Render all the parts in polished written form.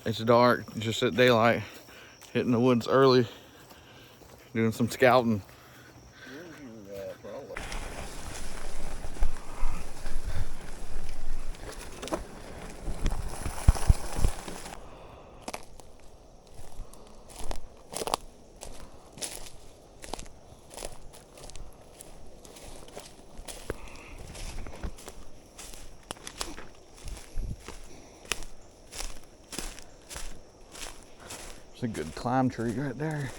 It's dark, just at daylight, hitting the woods early, doing some scouting. It's a good climb tree right there.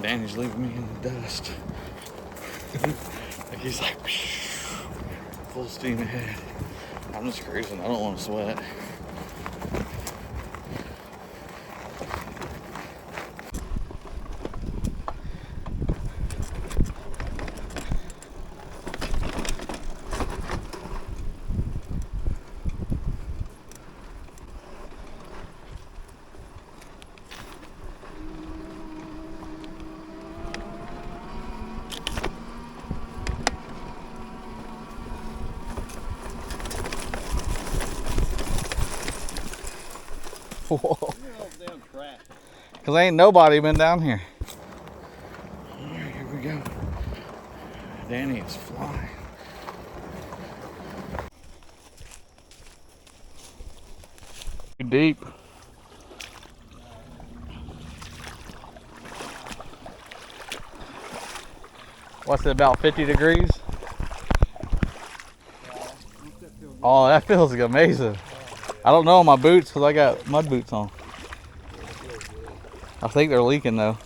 Danny's leaving me in the dust. Like he's like, full steam ahead. I'm just cruising, I don't want to sweat. Whoa. Cause ain't nobody been down here. Alright, here we go. Danny is flying. Too deep. What's it, about 50 degrees? Oh, that feels amazing. I don't know on my boots because I got mud boots on. I think they're leaking though.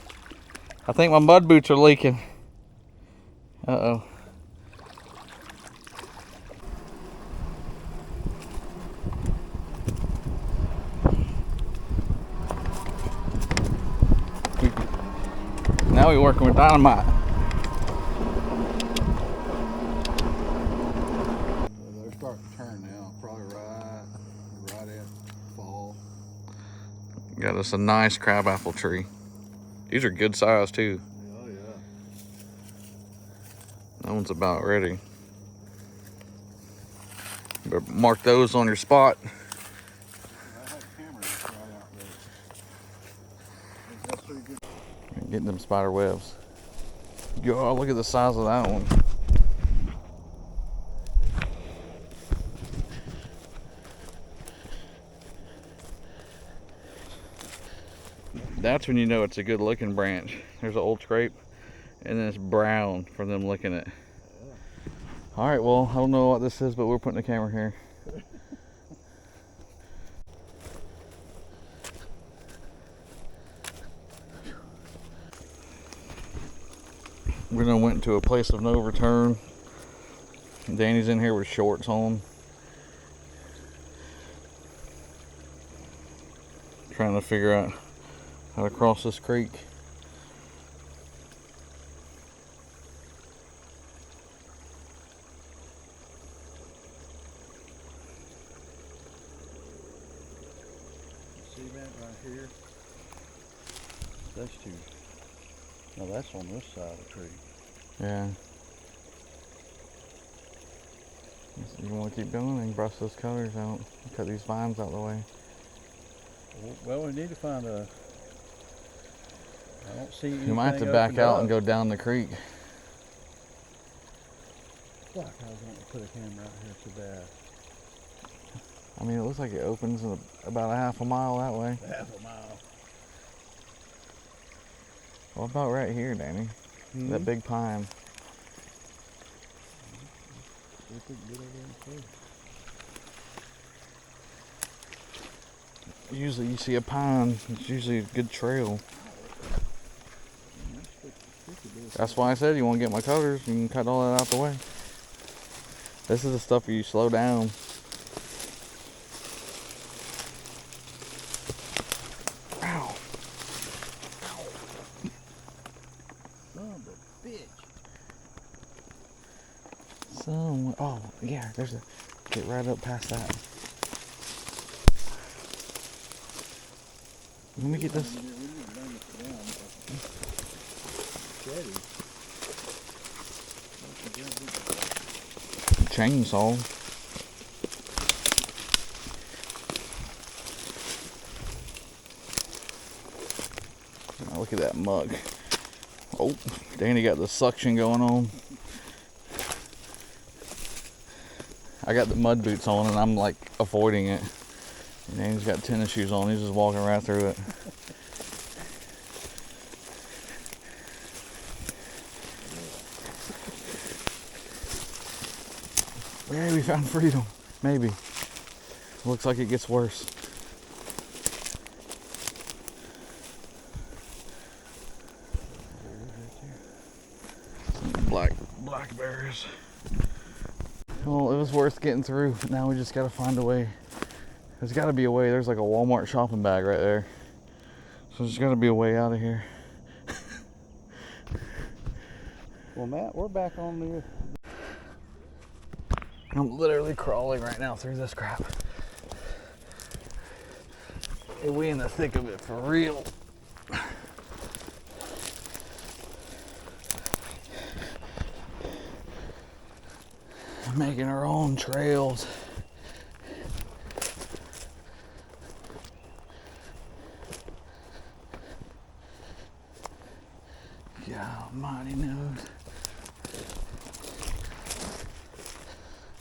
I think my mud boots are leaking. Uh-oh. Now we're working with dynamite. They're starting to turn now, probably right at fall. Got us a nice crabapple tree. These are good size too. Oh yeah. That one's about ready. But mark those on your spot. I had a camera right out there. That's pretty good. Getting them spider webs. Yo, look at the size of that one. That's when you know it's a good looking branch. There's an old scrape, and then it's brown from them licking it. All right, well, I don't know what this is, but we're putting the camera here. We're gonna went to a place of no return. Danny's in here with shorts on, trying to figure out how to cross this creek. See that right here? That's too. Now that's on this side of the tree. Yeah. You want to keep going and brush those colors out. Cut these vines out of the way. Well, we need to find a. I don't see anything. You might have to back out and go down the creek. Fuck, I was wanting to put a camera out here so bad. I mean, it looks like it opens in about a half a mile that way. Half a mile. What about right here, Danny? Mm-hmm. That big pine. Usually you see a pine, it's usually a good trail. That's why I said you want to get my colors, you can cut all that out the way. This is the stuff where you slow down. Ow. Son of a bitch. Oh, yeah, there's a Get right up past that. Let me get this. Chainsaw. Oh, look at that mug. Oh, Danny got the suction going on. I got the mud boots on and I'm like avoiding it. And Danny's got tennis shoes on. He's just walking right through it. Yay, we found freedom. Maybe. Looks like it gets worse. Some blackberries. Well, it was worth getting through. Now we just gotta find a way. There's gotta be a way. There's like a Walmart shopping bag right there. So there's gotta be a way out of here. Well, Matt, we're back on the... I'm literally crawling right now through this crap. And we in the thick of it for real. Making our own trails. God almighty knows.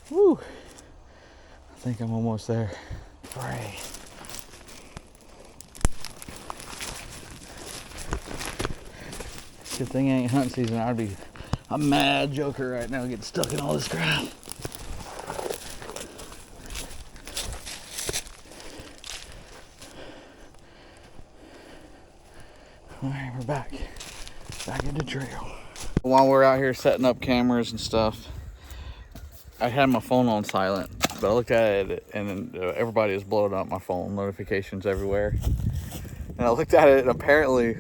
Woo! I think I'm almost there. Pray. Good thing it ain't hunting season. I'd be a mad joker right now getting stuck in all this crap. Alright, we're back in the trail. While we're out here setting up cameras and stuff, I had my phone on silent, but I looked at it and everybody is blowing up my phone, notifications everywhere. And I looked at it and apparently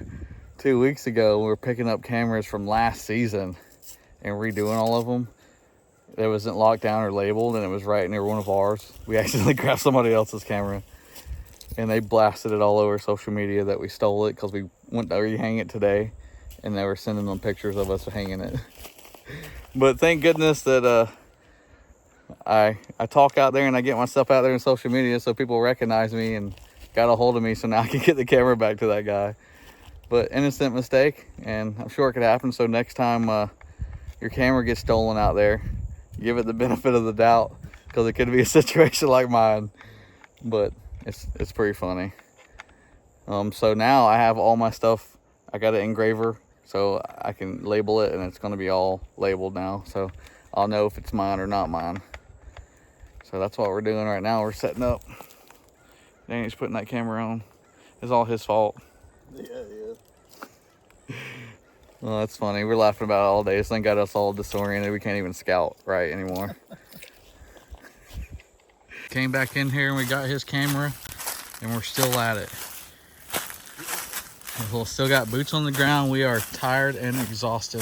2 weeks ago we were picking up cameras from last season and redoing all of them. It wasn't locked down or labeled and it was right near one of ours. We accidentally grabbed somebody else's camera and they blasted it all over social media that we stole it because we went to rehang it today and they were sending them pictures of us hanging it. But thank goodness that I talk out there and I get myself out there in social media so people recognize me and got a hold of me so now I can get the camera back to that guy. But innocent mistake, and I'm sure it could happen. So next time your camera gets stolen out there, give it the benefit of the doubt because it could be a situation like mine. But it's pretty funny. So now I have all my stuff. I got an engraver so I can label it and it's going to be all labeled now. So I'll know if it's mine or not mine. So that's what we're doing right now. We're setting up. Danny's putting that camera on. It's all his fault. Yeah. Well, that's funny. We're laughing about it all day. This thing got us all disoriented. We can't even scout right anymore. Came back in here and we got his camera and we're still at it. We'll still got boots on the ground. We are tired and exhausted,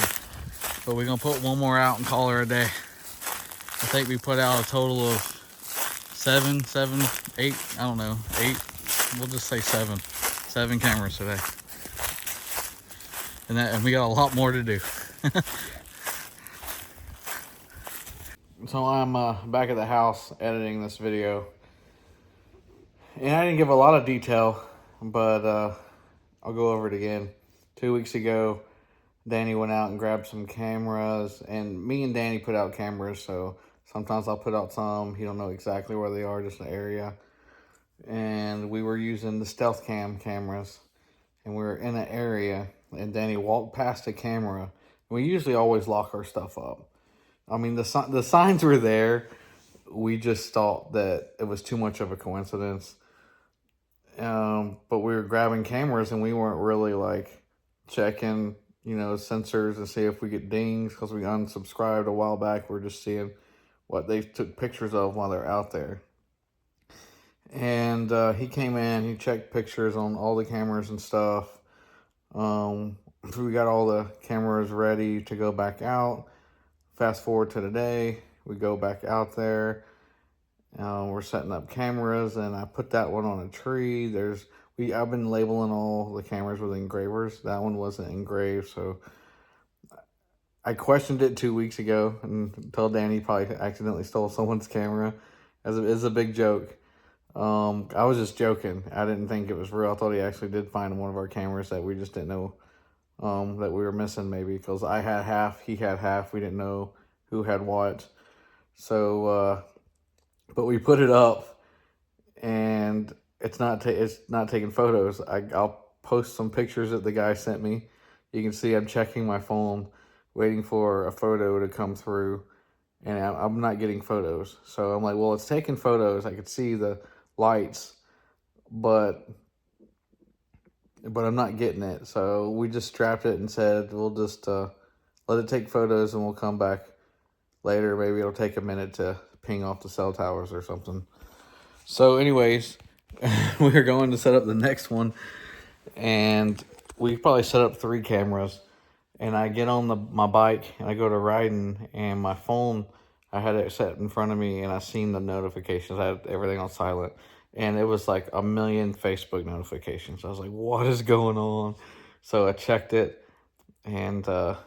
but we're gonna put one more out and call her a day. I think we put out a total of 7, 8, I don't know, 8. We'll just say 7 cameras today. And we got a lot more to do. So I'm back at the house editing this video. And I didn't give a lot of detail, but I'll go over it again. 2 weeks ago, Danny went out and grabbed some cameras, and me and Danny put out cameras, so sometimes I'll put out some. He don't know exactly where they are, just an area. And we were using the Stealth Cam cameras, and we were in an area, and Danny walked past a camera. We usually always lock our stuff up. I mean, the signs were there. We just thought that it was too much of a coincidence. But we were grabbing cameras, and we weren't really like checking, sensors and see if we get dings because we unsubscribed a while back. We're just seeing what they took pictures of while they're out there. And he came in, he checked pictures on all the cameras and stuff. We got all the cameras ready to go back out. Fast forward to today, we go back out there We're setting up cameras, and I put that one on a tree. I've been labeling all the cameras with engravers. That one wasn't engraved, so I questioned it 2 weeks ago and told Danny probably accidentally stole someone's camera. It's a big joke. I was just joking. I didn't think it was real. I thought he actually did find one of our cameras that we just didn't know that we were missing, maybe because I had half, he had half. We didn't know who had what. So, but we put it up, and it's not taking photos. I'll post some pictures that the guy sent me. You can see I'm checking my phone, waiting for a photo to come through, and I'm not getting photos. So I'm like, well, it's taking photos. I could see the lights, but I'm not getting it. So we just strapped it and said, we'll just let it take photos, and we'll come back later. Maybe it'll take a minute to ping off the cell towers or something. So anyways, we're going to set up the next one, and we probably set up 3 cameras. And I get on my bike, and I go to riding, and my phone, I had it set in front of me, and I seen the notifications. I had everything on silent, and it was like 1 million Facebook notifications. I was like, what is going on? So I checked it, and I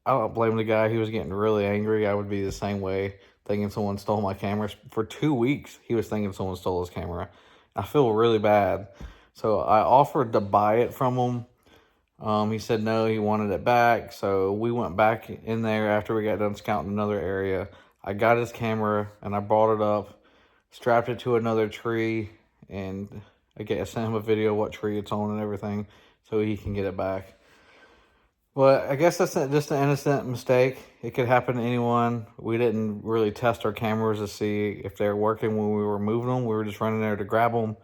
don't blame the guy. He was getting really angry. I would be the same way, thinking someone stole my camera. For 2 weeks, he was thinking someone stole his camera. I feel really bad. So I offered to buy it from him. He said no, he wanted it back. So we went back in there after we got done scouting another area. I got his camera, and I brought it up, strapped it to another tree, and I sent him a video of what tree it's on and everything so he can get it back. Well, I guess that's just an innocent mistake. It could happen to anyone. We didn't really test our cameras to see if they're working when we were moving them. We were just running there to grab them,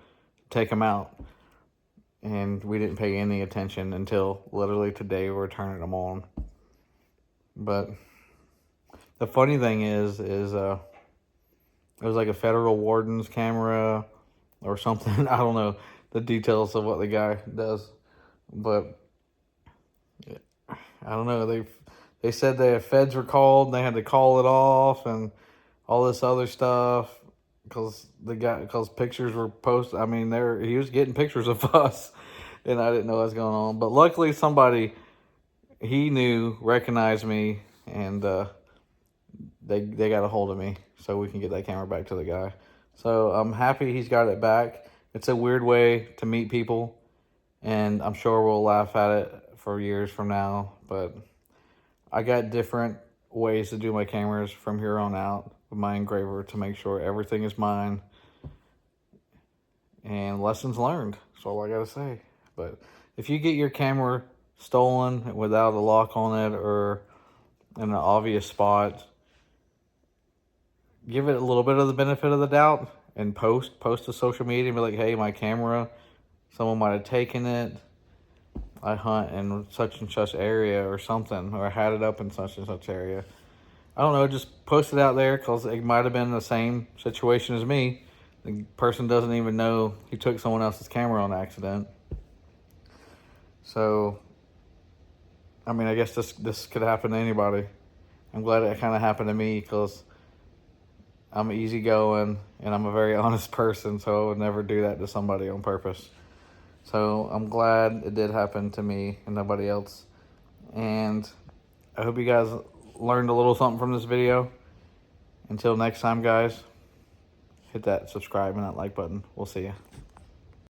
take them out. And we didn't pay any attention until literally today we were turning them on. But the funny thing is it was like a federal warden's camera or something. I don't know the details of what the guy does, but I don't know. They said the feds were called, and they had to call it off and all this other stuff because pictures were posted. I mean, he was getting pictures of us, and I didn't know what was going on. But luckily, somebody he knew recognized me, and they got a hold of me so we can get that camera back to the guy. So I'm happy he's got it back. It's a weird way to meet people, and I'm sure we'll laugh at it for years from now. But I got different ways to do my cameras from here on out with my engraver to make sure everything is mine. And lessons learned. That's all I gotta say. But if you get your camera stolen without a lock on it or in an obvious spot, give it a little bit of the benefit of the doubt and post to social media and be like, hey, my camera, someone might have taken it. I hunt in such and such area or something, or I had it up in such and such area. I don't know, just post it out there because it might have been the same situation as me. The person doesn't even know he took someone else's camera on accident. So, I mean, I guess this could happen to anybody. I'm glad it kind of happened to me because I'm easygoing and I'm a very honest person, so I would never do that to somebody on purpose. So I'm glad it did happen to me and nobody else. And I hope you guys learned a little something from this video. Until next time, guys, hit that subscribe and that like button. We'll see you.